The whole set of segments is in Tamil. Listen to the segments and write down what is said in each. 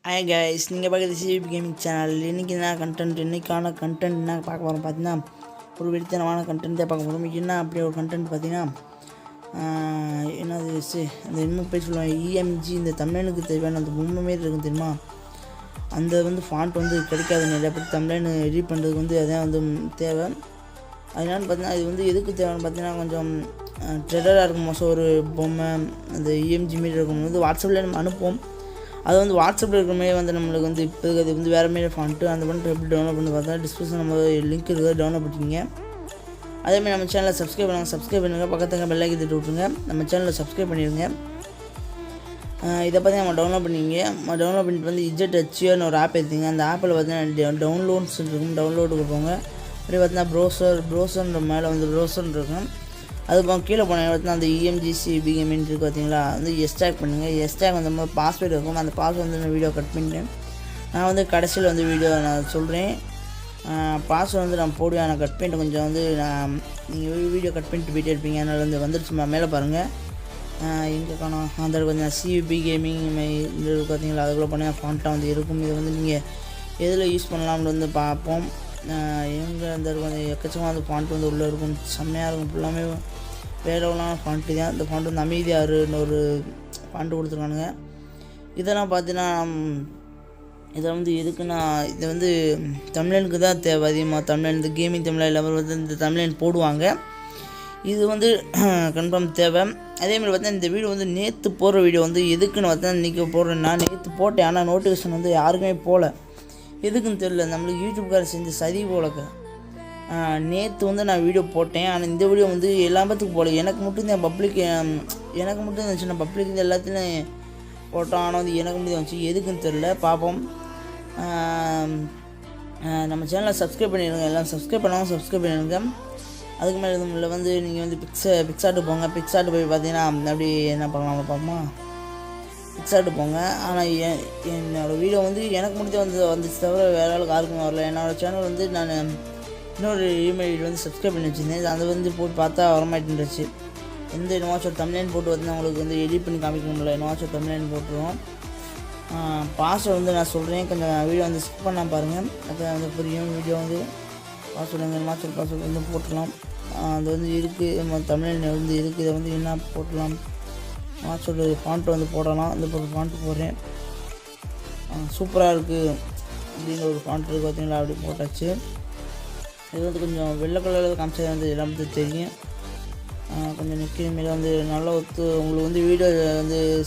Hi guys, நீங்கள் பார்க்குறது சிவி கேமிங் சேனல். இன்றைக்கான கண்டென்ட் என்ன பார்க்க போகிறோம் பார்த்தீங்கன்னா, ஒரு வெறித்தனமான கண்டென்ட் தான் பார்க்க போகிறோம். என்ன அப்படி ஒரு கண்டென்ட் பார்த்தீங்கன்னா, என்னது அந்த emoji சொல்லுவாங்க EMG, இந்த தமிழனுக்கு தேவையான அந்த பொம்மை மாரி இருக்கும் தெரியுமா, அந்த ஃபாண்ட் கிடைக்காது. நிறைய பேர் தமிழன் எடிட் பண்ணுறதுக்கு அதான் தேவை. அதனால பார்த்தீங்கன்னா இது எதுக்கு தேவைன்னு பார்த்தீங்கன்னா, கொஞ்சம் ட்ரெடராக இருக்கும். மோசம் ஒரு பொம்மை அந்த EMG மாரி இருக்கும். வாட்ஸ்அப்பில் நம்ம அனுப்புவோம். அது வாட்ஸ்அப்பில் இருக்கிற மாதிரி நம்மளுக்கு இப்போ அது வேறு மாரி ஃபாண்ட்டு. அந்த பண்ணிட்டு எப்படி டவுன்லோட் பண்ணி பார்த்தா டிஸ்கிரிப்ஷன் நம்ம லிங்க் இருக்குது, டவுன்லோட் பண்ணிக்கிங்க. அதேமாதிரி நம்ம சேனலில் சப்ஸ்கிரைப் பண்ணுங்கள். பக்கத்துக்கு பெல் ஐக்கன் தட்டி விட்ருங்க. நம்ம சேனலில் சப்ஸ்கிரைப் பண்ணிடுங்க. இதை பற்றி நம்ம டவுன்லோட் பண்ணிங்க. டவுன்லோட் பண்ணிட்டு இஜெட்ஹெச்னு ஒரு ஆப் எடுத்தீங்க. அந்த ஆப்பில் பார்த்தீங்கன்னா டவுன்லோட்ஸ் இருக்கும். டவுன்லோடுக்கு போங்க. அப்படி பார்த்தீங்கன்னா ப்ரௌசர்ன்ற மேலே ப்ரௌசர்னு இருக்கும். அது கீழே போனால் பார்த்தீங்கன்னா அந்த EMGCB கேமிங் இருக்குது பார்த்தீங்களா, எஸ்டாக் பண்ணுங்கள். எஸ்டாக் பாஸ்வேர்டு இருக்கும். அந்த பாஸ்வேர்டு நான் வீடியோ கட் பண்ணிட்டேன். நான் கடைசியில் வீடியோ நான் சொல்கிறேன். பாஸ்வேர்டு நான் போடுவேன். நான் கட் பண்ணிட்டு கொஞ்சம் நான் நீங்கள் வீடியோ கட் பண்ணிட்டு போயிட்டே இருப்பீங்க. அதனால் வந்துருச்சுமா மேலே பாருங்கள். எங்கே காணும் அந்த கொஞ்சம் CB கேமிங் இது பார்த்தீங்களா, அதுக்குள்ளே பண்ணால் ஃபாண்ட்டாக இருக்கும். இது நீங்கள் எதில் யூஸ் பண்ணலாம்னு பார்ப்போம். எங்கே அந்த கொஞ்சம் எக்கச்சக்கமாக ஃபாண்ட் உள்ளே இருக்கும். செம்மையாக இருக்கும். ஃபுல்லாமே வேறவெல்லாம் ஃபாண்ட்டு தான். இந்த ஃபாண்ட் அமைதியாருன்னு ஒரு ஃபாண்ட்டு கொடுத்துருக்கானுங்க. இதெல்லாம் பார்த்தீங்கன்னா இதை எதுக்குன்னா, இதை தமிழனுக்கு தான் தேவை அதிகமாக. தமிழன் இந்த கேமிங் தமிழ் எல்லாரும் இந்த தமிழன் போடுவாங்க. இது கன்ஃபார்ம் தேவை. அதேமாதிரி பார்த்தீங்கன்னா இந்த வீடியோ நேற்று போடுற வீடியோ எதுக்குன்னு பார்த்தா இன்றைக்கி போடுறேன். நான் நேற்று போட்டேன், ஆனால் நோட்டிஃபிகேஷன் யாருக்குமே போகல. எதுக்குன்னு தெரியல. நம்மளுக்கு யூடியூப்காரர் செஞ்ச சதி போலக்க. நேற்று நான் வீடியோ போட்டேன், ஆனால் இந்த வீடியோ எல்லாத்துக்கும் போகல. எனக்கு மட்டும் தான் பப்ளிக், எனக்கு மட்டும் இருந்துச்சு. நான் பப்ளிக் எல்லாத்துலேயும் போட்டோம், ஆனால் எனக்கு மட்டும் வந்துச்சு. எதுக்குன்னு தெரில. பார்ப்போம். நம்ம சேனலை சப்ஸ்கிரைப் பண்ணிடுங்க. எல்லாம் சப்ஸ்கிரைப் பண்ணாமல் சப்ஸ்கிரைப் பண்ணிடுங்க. அதுக்கு மேலே எதுவும் இல்லை. நீங்கள் பிக்ஸாட்டு போங்க. பிக்ஸாட்டு போய் பார்த்தீங்கன்னா அப்படி என்ன பண்ணலாம் பார்ப்போமா, பிக்ஸாட்டு போங்க. ஆனால் என்னோடய வீடியோ எனக்கு மட்டும் வந்துச்சு தவிர வேறு ஆளுக்கு யாருக்கும் வரல. என்னோடய சேனல் நான் இன்னொரு இமெயில் சப்ஸ்கிரைப் பண்ணி வச்சுருந்தேன். அது போட்டு பார்த்தா வரமாட்டேன்ருச்சு. என்னவாச்சும் ஒரு தமிழ்லைன் போட்டு உங்களுக்கு எடிட் பண்ணி காமிக்க முடியல. என்னவாச்சும் தமிழ்லைன் போட்டுருவோம். பாஸ்வேர்டு நான் சொல்கிறேன். கொஞ்சம் வீடியோ ஸ்கிப் பண்ணால் பாருங்கள். அப்போ புரியும். வீடியோ பாஸ்வேர்டு என்னவாச்சும் பாஸ்வேர்டு போட்டுடலாம். அது இருக்குது. தமிழ்லைன் இருக்குது. இதை என்ன போட்டலாம், மாச்சோட ஃபாண்ட்டு போடலாம். இந்த ஃபாண்ட்டு போடுறேன். சூப்பராக இருக்குது அப்படின்னு ஒரு ஃபாண்ட் இருக்குது பார்த்தீங்களா, அப்படி போட்டாச்சு. இது கொஞ்சம் வெள்ளை கலரில் காமிச்சது எல்லாமே தெரியும். கொஞ்சம் நிற்கிற மாரி நல்லா உங்களுக்கு வீடியோ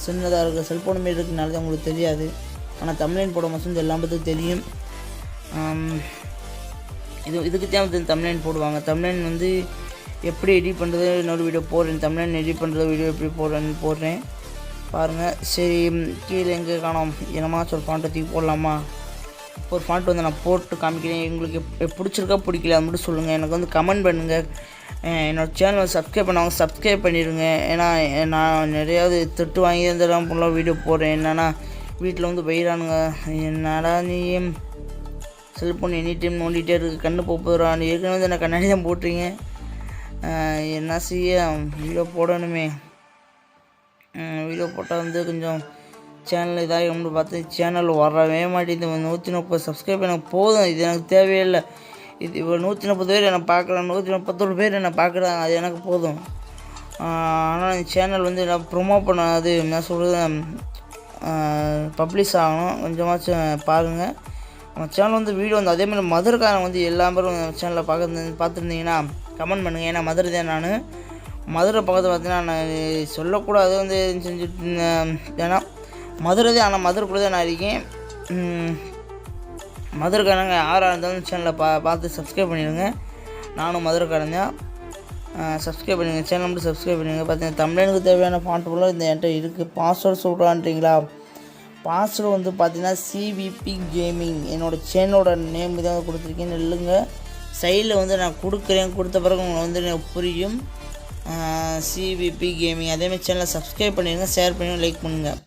சின்னதாக இருக்குது. செல்ஃபோன் மாரி இருக்குனால தான் உங்களுக்கு தெரியாது. ஆனால் தமிழ்லைன் போட மாதம் எல்லாமே தெரியும். இதுக்கு தான் தமிழ்லைன் போடுவாங்க. தமிழ்லைன் எப்படி எடிட் பண்ணுறது இன்னொரு வீடியோ போடுறேன். தமிழ்லைன் எடிட் பண்ணுறது வீடியோ எப்படி போடுறேன் பாருங்கள். சரி, கீழே எங்கே காணோம் என்னமாச்சும் ஒரு ஃபாண்ட்டை தூக்கி போடலாமா. ஒரு ஃபாண்ட் நான் போட்டு காமிக்கிறேன். உங்களுக்கு பிடிச்சிருக்கா பிடிக்கல அது மட்டும் சொல்லுங்கள். எனக்கு கமெண்ட் பண்ணுங்கள். என்னோடய சேனலை சப்ஸ்கிரைப் பண்ணாங்க சப்ஸ்கிரைப் பண்ணிடுங்க. ஏன்னா நான் நிறையாவது திட்டு வாங்கி இருந்தெல்லாம் ஃபுல்லாக வீடியோ போடுறேன். என்னென்னா வீட்டில் வைரானுங்க, என்னடா நீ செல்ஃபோன் எனி டைம் நோண்டிகிட்டே இருக்குது, கண்ணு போகிறான். ஏற்கனவே நான் கண்ணாடி தான் போட்டுறீங்க. என்ன செய்ய, வீடியோ போடணுமே. வீடியோ போட்டால் கொஞ்சம் சேனல் இதாக பார்த்து சேனல் வரவே மாட்டேங்குது. 130 சப்ஸ்கிரைப் எனக்கு போதும். இது எனக்கு தேவையில்லை. இது இப்போ 130 பேர் என்னை பார்க்குறாங்க, 131 பேர் என்னை பார்க்குறாங்க. அது எனக்கு போதும். ஆனால் இந்த சேனல் நான் ப்ரொமோட் பண்ணாது என்ன சொல்கிறது, பப்ளிஷ் ஆகணும். கொஞ்சமாச்சும் பாருங்கள். நம்ம சேனல் வீடியோ அதேமாதிரி மதுரைக்காரன் எல்லா பேரும் சேனலில் பார்த்துருந்தீங்கன்னா கமெண்ட் பண்ணுங்கள். ஏன்னா மதுரை தான் நான். மதுரை பக்கத்தில் பார்த்தீங்கன்னா நான் சொல்லக்கூடாது செஞ்சுட்டு, ஏன்னா மதுரை தான். ஆனால் மதுரைக்குள்ளே தான் நான் இருக்கேன். மதுரைக்காரங்க யாராக இருந்தாலும் சேனலை பார்த்து சப்ஸ்கிரைப் பண்ணிடுங்க. நானும் மதுரைக்காரன் தான். சப்ஸ்கிரைப் பண்ணிடுங்க. சேனல் மட்டும் சப்ஸ்கிரைப் பண்ணிடுங்க. பார்த்தீங்கன்னா தமிழனுக்கு தேவையான ஃபாண்ட் ஃபுல்லாக இந்த என்கிட்ட இருக்குது. பாஸ்வேர்டு சொல்கிறான்றீங்களா, பாஸ்வேர்டு பார்த்தீங்கன்னா CVP கேமிங் என்னோடய சேனலோட நேம் தான் கொடுத்துருக்கேன்னு இல்லைங்க. சைடில் நான் கொடுக்குறேன். கொடுத்த பிறகு உங்களுக்கு எனக்கு புரியும். CVP gaming. அதேமாதிரி சேனலை சப்ஸ்கிரைப் பண்ணிடுங்க, ஷேர் பண்ணுங்கள், லைக் பண்ணுங்கள்.